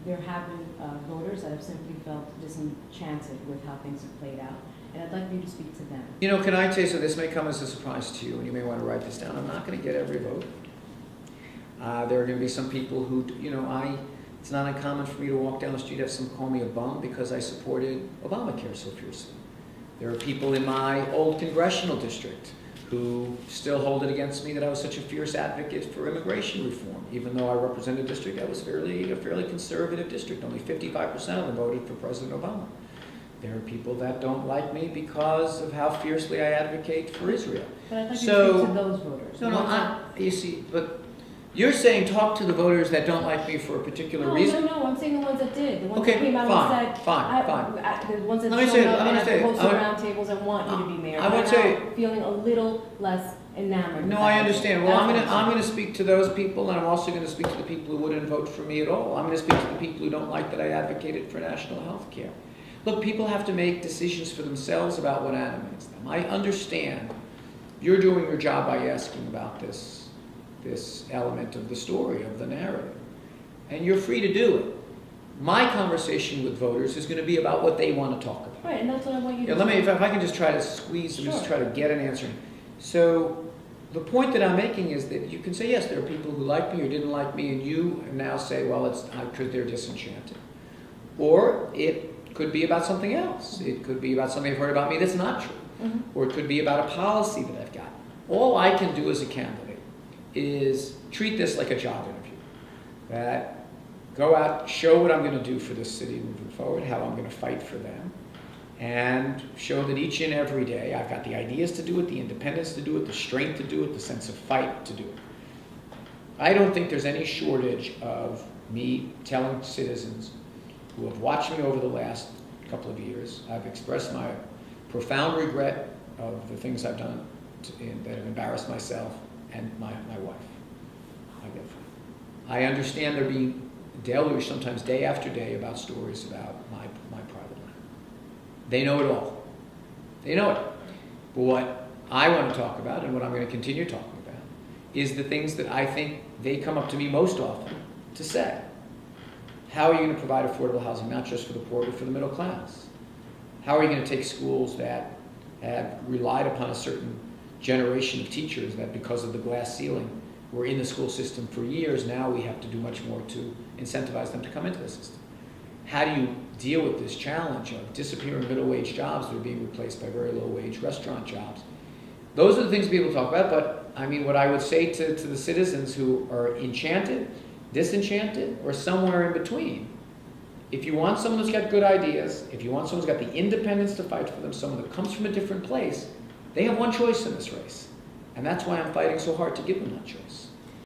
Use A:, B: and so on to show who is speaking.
A: There have been voters that have simply felt disenchanted with how things have played out, and I'd like you to speak to them.
B: You know, can I say, so this may come as a surprise to you, and you may want to write this down. I'm not going to get every vote. There are going to be some people who, it's not uncommon for me to walk down the street and have someone call me a bum because I supported Obamacare so fiercely. There are people in my old congressional district who still hold it against me that I was such a fierce advocate for immigration reform, even though I represent a district that was a fairly conservative district. Only 55% of them voted for President Obama. There are people that don't like me because of how fiercely I advocate for Israel.
A: But I'd like you to speak to those voters.
B: You see, but you're saying talk to the voters that don't like me for a particular reason?
A: No, I'm saying the ones that did. The ones
B: Okay,
A: that came out and said,
B: fine.
A: The ones that
B: Let me
A: showed
B: say it,
A: up
B: I'm
A: and
B: gonna say it.
A: hosted roundtables and want you to be mayor.
B: I would
A: But
B: say-
A: now feeling a little less enamored.
B: No, I understand. Well, I'm going to speak to those people, and I'm also going to speak to the people who wouldn't vote for me at all. I'm going to speak to the people who don't like that I advocated for national health care. Look, people have to make decisions for themselves about what animates them. I understand you're doing your job by asking about this element of the story, of the narrative, and you're free to do it. My conversation with voters is going to be about what they want to talk about.
A: Right, and that's what I want you to
B: Let me,
A: do.
B: if I can just try to squeeze and just
A: Sure.
B: try to get an answer. So the point that I'm making is that you can say, yes, there are people who like me or didn't like me, and you now say, well, it's because they're disenchanted. Or it could be about something else. It could be about something I've heard about me that's not true.
A: Mm-hmm.
B: Or it could be about a policy that I've got. All I can do as a candidate is treat this like a job interview. That go out, show what I'm going to do for this city moving forward, how I'm going to fight for them, and show that each and every day I've got the ideas to do it, the independence to do it, the strength to do it, the sense of fight to do it. I don't think there's any shortage of me telling citizens who have watched me over the last couple of years. I've expressed my profound regret of the things I've done that have embarrassed myself and my wife. I understand they're being deluged sometimes day after day about stories about my private life. They know it all. They know it. But what I want to talk about, and what I'm going to continue talking about, is the things that I think they come up to me most often to say. How are you going to provide affordable housing, not just for the poor, but for the middle class? How are you going to take schools that have relied upon a certain generation of teachers that, because of the glass ceiling, were in the school system for years? Now we have to do much more to incentivize them to come into the system. How do you deal with this challenge of disappearing middle-wage jobs that are being replaced by very low-wage restaurant jobs? Those are the things people talk about, but I mean, what I would say to the citizens who are enchanted, disenchanted, or somewhere in between, if you want someone who's got good ideas, if you want someone who's got the independence to fight for them, someone that comes from a different place, they have one choice in this race. And that's why I'm fighting so hard to give them that choice.